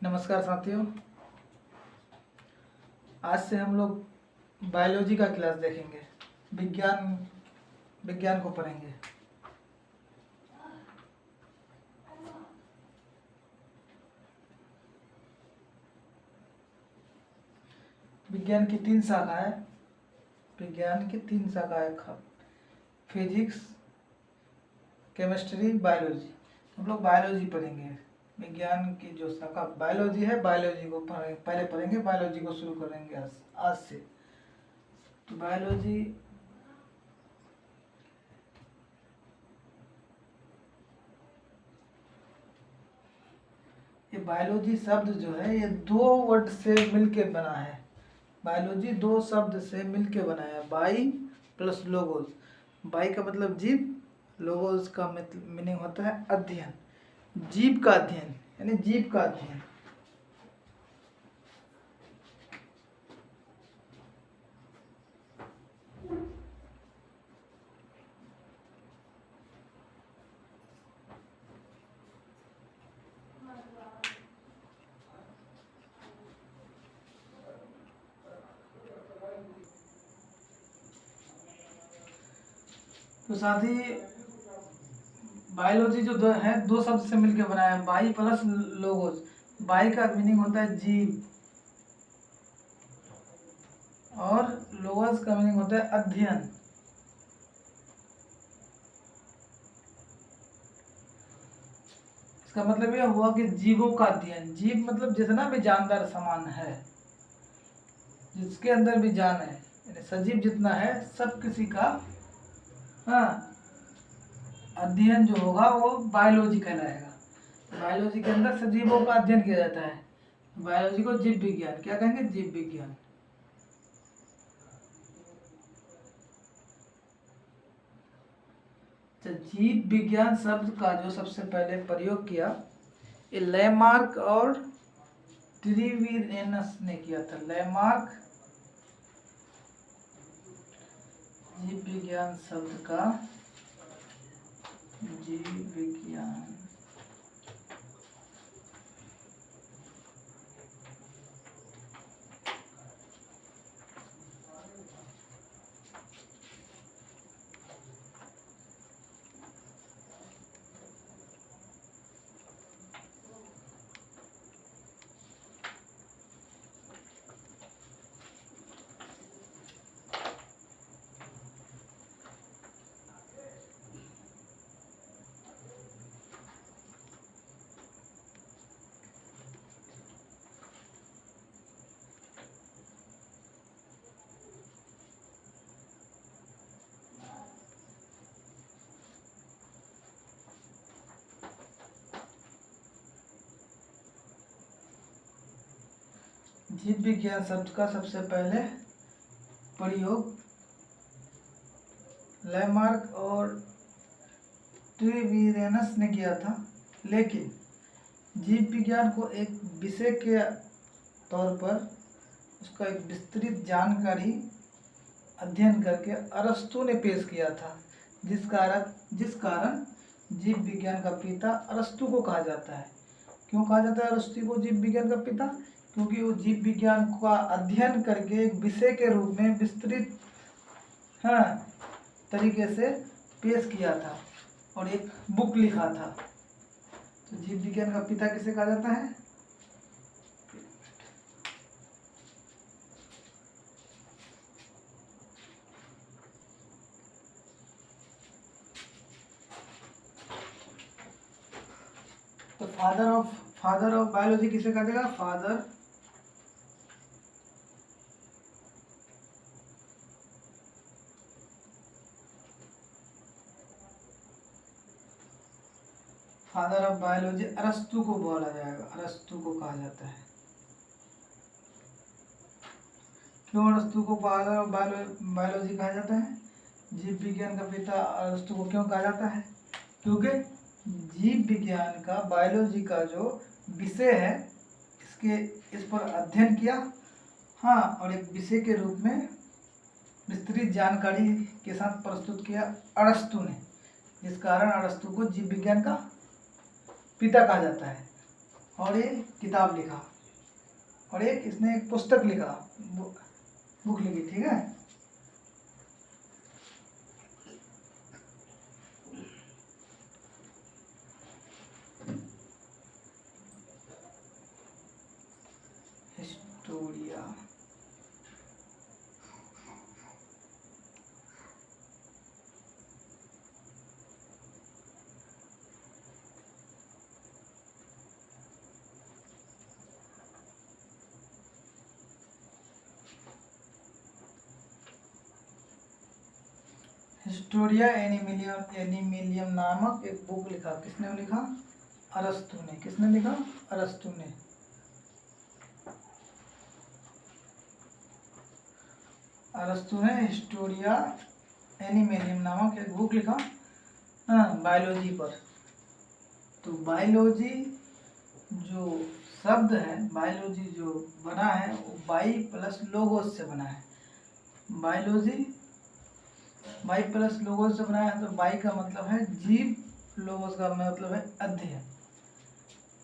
नमस्कार साथियों। आज से हम लोग बायोलॉजी का क्लास देखेंगे। विज्ञान विज्ञान को पढ़ेंगे। विज्ञान की तीन शाखाएं फिजिक्स, केमिस्ट्री, बायोलॉजी। हम लोग बायोलॉजी पढ़ेंगे। विज्ञान की जो शाखा बायोलॉजी है, बायोलॉजी को पहले पढ़ेंगे। बायोलॉजी को शुरू करेंगे आज से। तो बायोलॉजी बायोलॉजी शब्द जो है ये दो वर्ड से मिलके बना है। बायोलॉजी दो शब्द से मिलके बना है, बाई प्लस लोगोस। बाई का मतलब जीव, लोगोस का मीनिंग होता है अध्ययन, जीव का अध्ययन, यानी जीव का अध्ययन। तो साथ ही बायोलॉजी जो दो शब्द से मिलकर बना है, बाई प्लस लोगोस। बाई का मीनिंग होता है जीव और लोगोस का मीनिंग होता है अध्ययन। इसका मतलब यह हुआ कि जीवों का अध्ययन। जीव मतलब जितना भी जानदार सामान है, जिसके अंदर भी जान है, यानी सजीव जितना है, सब किसी का अध्ययन जो होगा वो बायोलॉजी कहलाएगा। बायोलॉजी के अंदर सजीवों का अध्ययन किया जाता है। बायोलॉजी को जीव विज्ञान क्या कहेंगे? जीव विज्ञान। तो जीव विज्ञान शब्द का जो सबसे पहले प्रयोग किया, ये लैमार्क और ट्रिविरेनस ने किया था। लैमार्क जीव विज्ञान शब्द का जीव विज्ञान जीव विज्ञान शब्द का सबसे पहले प्रयोग लैमार्क और ट्रिविरेनस ने किया था, लेकिन जीव विज्ञान को एक विषय के तौर पर उसका एक विस्तृत जानकारी अध्ययन करके अरस्तु ने पेश किया था, जिस कारण जीव विज्ञान का पिता अरस्तु को कहा जाता है। क्यों कहा जाता है अरस्तु को जीव विज्ञान का पिता? क्योंकि वो जीव विज्ञान का अध्ययन करके एक विषय के रूप में विस्तृत तरीके से पेश किया था और एक बुक लिखा था। तो जीव विज्ञान का पिता किसे कहा जाता है? तो फादर ऑफ बायोलॉजी किसे कहा जाएगा? फादर ऑफ बायोलॉजी अरस्तु को बोला जाएगा, अरस्तु को कहा जाता है। क्यों अरस्तु को फादर ऑफ बायोलॉजी कहा जाता है? जीव विज्ञान का पिता अरस्तु को क्यों कहा जाता है? क्योंकि जीव विज्ञान का, बायोलॉजी का जो विषय है, इस पर अध्ययन किया और एक विषय के रूप में विस्तृत जानकारी के साथ प्रस्तुत किया अरस्तु ने, जिस कारण अरस्तु को जीव विज्ञान का पिता कहा जाता है। और ये किताब लिखा, और एक इसने एक पुस्तक लिखा, बुक लिखी, ठीक है। हिस्टोरिया, हिस्टोरिया एनिमिलियम नामक एक बुक लिखा। किसने लिखा? अरस्तु ने। किसने लिखा? अरस्तु ने। अरस्तु ने हिस्टोरिया एनिमिलियम नामक एक बुक लिखा, बायोलॉजी पर। तो बायोलॉजी जो शब्द है, बायोलॉजी जो बना है वो बाई प्लस लोगोस से बना है। बायोलॉजी बाई प्लस लोगोस से बना है। तो बाई का मतलब है जीव, लोगोस का मतलब है अध्ययन,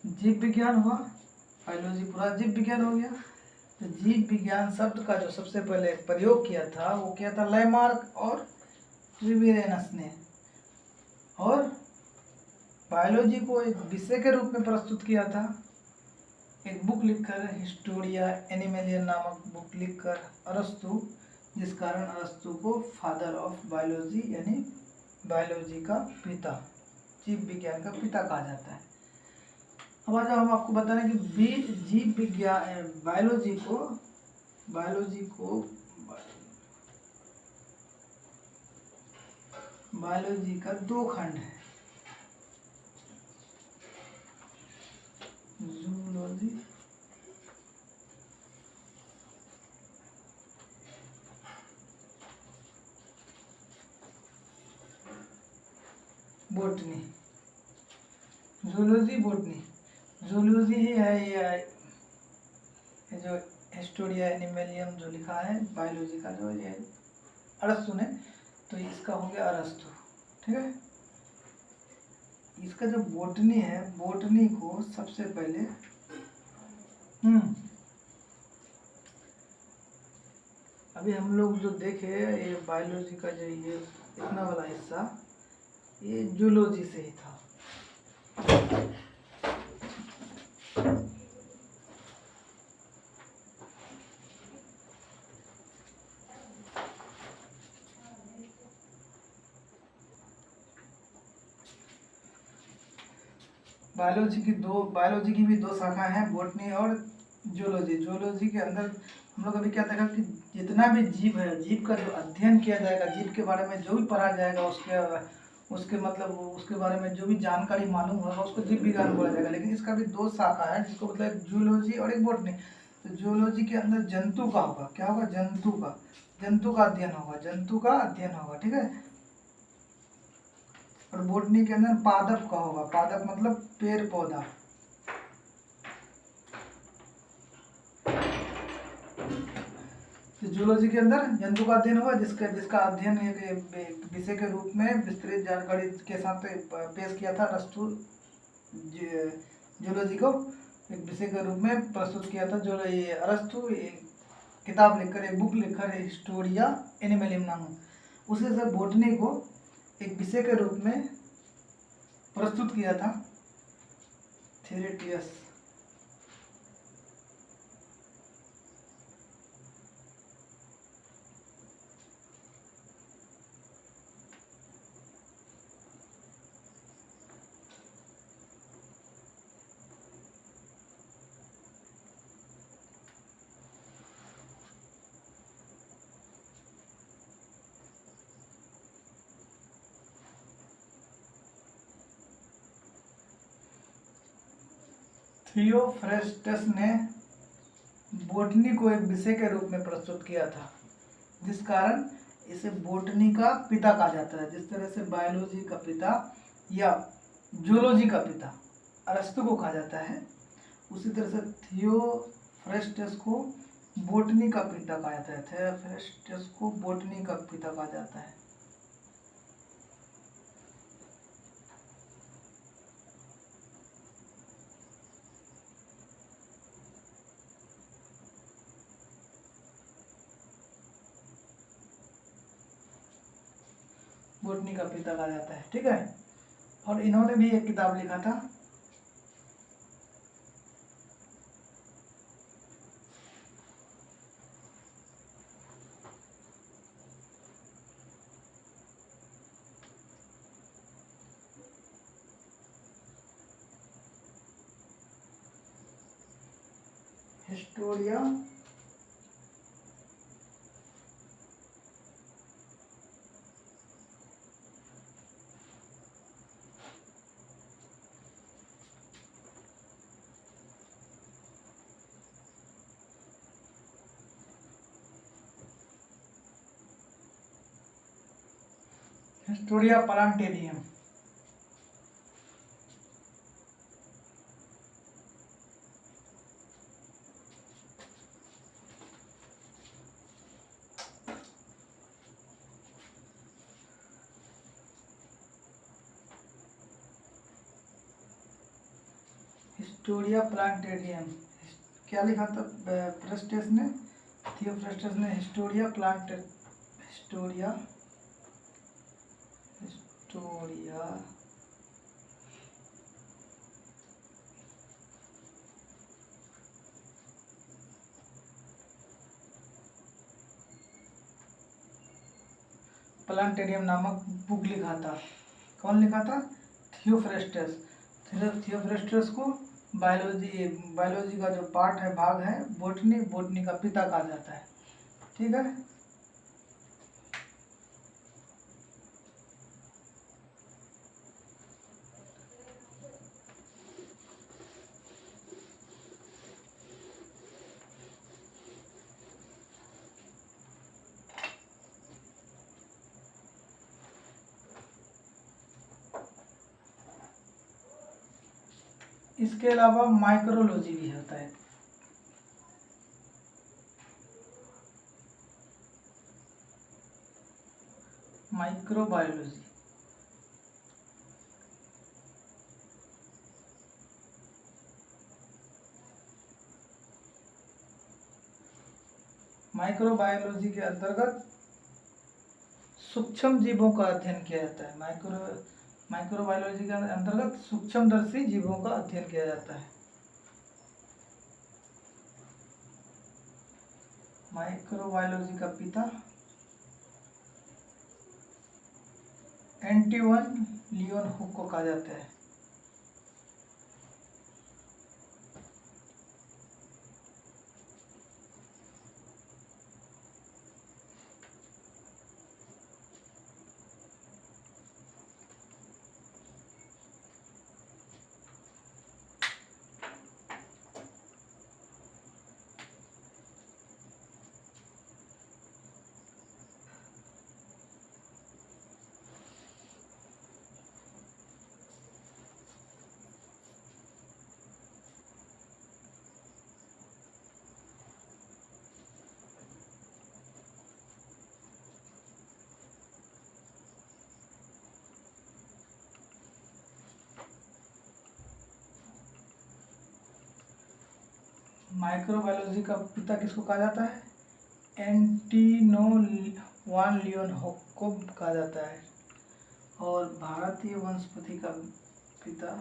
जीव विज्ञान हुआ। बायोलॉजी पूरा जीव विज्ञान हो गया। तो जीव विज्ञान शब्द का जो सबसे पहले प्रयोग किया था वो किया था लैमार्क और ट्रिवेरियस ने। और बायोलॉजी को एक विषय के रूप में प्रस्तुत किया था, एक बुक लिखकर, हिस्टोरिया एनिमिलियम नामक बुक लिखकर अरस्तु, जिस कारण अरस्तु को फादर ऑफ बायोलॉजी यानी बायोलॉजी का पिता, जीव विज्ञान का पिता कहा जाता है। अब आज हम आपको बता रहे हैं कि जीव विज्ञान बायोलॉजी का दो खंड है, zoology botany. Zoology botany, zoology ही है ये जो हिस्टोरिया एनिमिलियम जो लिखा है बायोलॉजी का, जो ये अरस्तु ने, तो इसका हो गया अरस्तु, ठीक है। इसका जो बोटनी है, बोटनी को सबसे पहले अभी हम लोग जो देखे ये बायोलॉजी का जो ये इतना वाला हिस्सा, ये जूलॉजी से ही था। बायोलॉजी की भी दो शाखा है, बोटनी और जूलॉजी। जूलॉजी के अंदर हम लोग अभी क्या देखा कि जितना भी जीव है, जीव का जो अध्ययन किया जाएगा, जीव के बारे में जो भी पढ़ा जाएगा, उसके मतलब उसके बारे में जो भी जानकारी मालूम होगा उसको जीव विज्ञान बोला जाएगा। लेकिन इसका भी दो शाखा है, जिसको मतलब जूलॉजी और एक बोटनी। तो जूलॉजी के अंदर जंतु का होगा, क्या होगा? जंतु का अध्ययन होगा, ठीक है। और बोटनी के अंदर पादप का होगा, पादप मतलब पेड़ पौधा। तो जूलॉजी के अंदर जंतु का अध्ययन होगा, जिसका अध्ययन एक विषय के रूप में विस्तृत जानकारी के साथ पेश किया था अरस्तु। जूलॉजी को एक विषय के रूप में प्रस्तुत किया था जो ये अरस्तु, किताब लिखकर, एक बुक लिखकर, हिस्टोरिया एनिमिलियम नामक। उसी से बोटनी को एक विषय के रूप में प्रस्तुत किया था थेरेटियस। थियोफ्रेस्टस ने बोटनी को एक विषय के रूप में प्रस्तुत किया था, जिस कारण इसे बोटनी का पिता कहा जाता है। जिस तरह से बायोलॉजी का पिता या जूलॉजी का पिता अरस्तु को कहा जाता है, उसी तरह से थियोफ्रेस्टस को बोटनी का पिता कहा जाता है। थियोफ्रेस्टस को बोटनी का पिता कहा जाता है। बोटनी का पिता कहा जाता है। ठीक है, और इन्होंने भी एक किताब लिखा था, Historia Historia plantarum. Historia plantarum, क्या लिखा था फ्रेस्टेस ने, थियोफ्रेस्टस ने? हिस्टोरिया हिस्टोरिया प्लांटेरियम नामक बुक लिखा था। कौन लिखा था? थियोफ्रेस्टस। थियोफ्रेस्टस को बायोलॉजी का जो पार्ट है, भाग है बोटनी का पिता कहा जाता है। ठीक है, इसके अलावा माइक्रोलॉजी भी होता है। माइक्रोबायोलॉजी, माइक्रोबायोलॉजी के अंतर्गत सूक्ष्म जीवों का अध्ययन किया जाता है। माइक्रोबायोलॉजी के अंतर्गत सूक्ष्मदर्शी जीवों का अध्ययन किया जाता है। माइक्रोबायोलॉजी का पिता एंटोइन लियोनहुक को कहा जाता है। माइक्रोबायोलॉजी का पिता किसको कहा जाता है? एंटोइन लियोनहुक को कहा जाता है। और भारतीय वनस्पति का पिता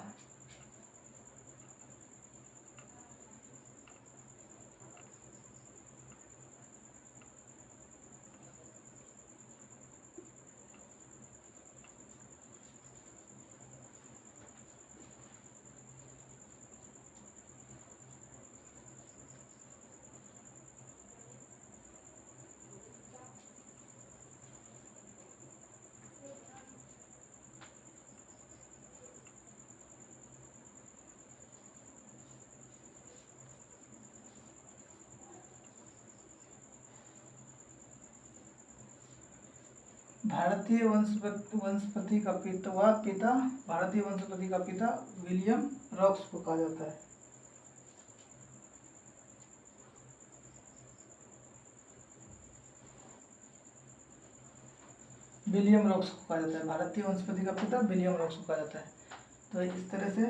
भारतीय वनस्पति का पिता विलियम रॉक्स को कहा जाता है। विलियम रॉक्स को कहा जाता है, भारतीय वनस्पति का पिता विलियम रॉक्स को कहा जाता है। तो इस तरह से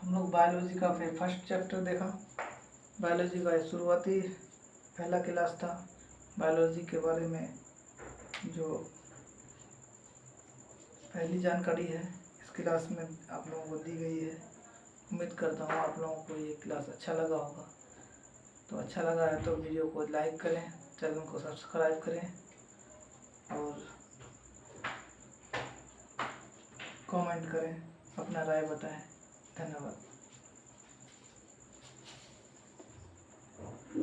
हम लोग बायोलॉजी का फिर फर्स्ट चैप्टर देखा। बायोलॉजी का शुरुआती पहला क्लास था। बायोलॉजी के बारे में जो पहली जानकारी है इस क्लास में आप लोगों को दी गई है। उम्मीद करता हूँ आप लोगों को ये क्लास अच्छा लगा होगा। तो अच्छा लगा है तो वीडियो को लाइक करें, चैनल को सब्सक्राइब करें और कमेंट करें, अपना राय बताएं। धन्यवाद।